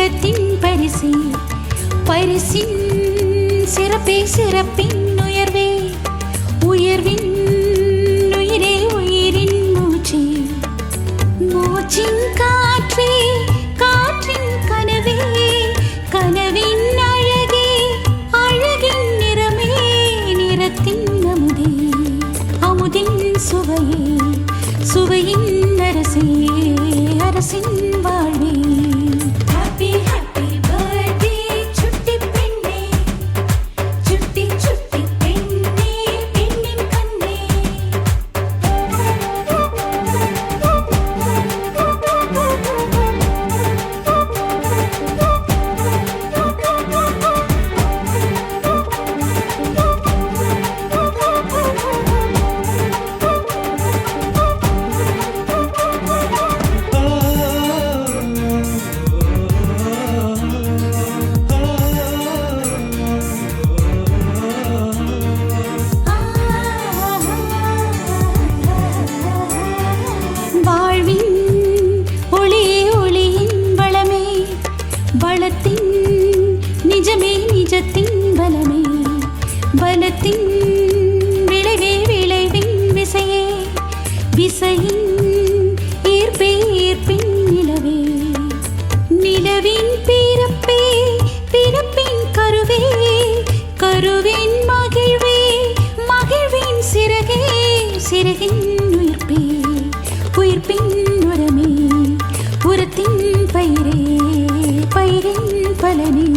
வேதத்தின் பரிசே பரிசின் சிறப்பே சிறப்பின் உயர்வே உயர்வின் உயிரே உயிரின் மூச்சே மூச்சின் காற்றே காற்றின் கனவே கனவின் அழகே அழகின் நிறமே நிறத்தின் அமுதே அமுதின் சுவையே சுவையின் அரசே அரசின் வாழ்வே ஹாப்பி ஹாப்பி பர்த்டே சுட்டி பெண்ணே சுட்டி சுட்டி பெண்ணே பெண்ணின் கண்ணே வாழ்வின் ஒளியே ஒளியின் வளமே வளத்தின் நிஜமே நிஜத்தின் பலமே பலத்தின் விளைவே விளைவின் விசையே விசையின் ஈர்ப்பே ஈர்ப்பின் நிலவே நிலவின் பிறப்பே பிறப்பின் கருவே கருவின் மகிழ்வே மகிழ்வின் சிறகே சிறகின் உயிர்ப்பே உயிர்ப்பின் உரமே உரத்தின் பயிரே பயிரின் பலனே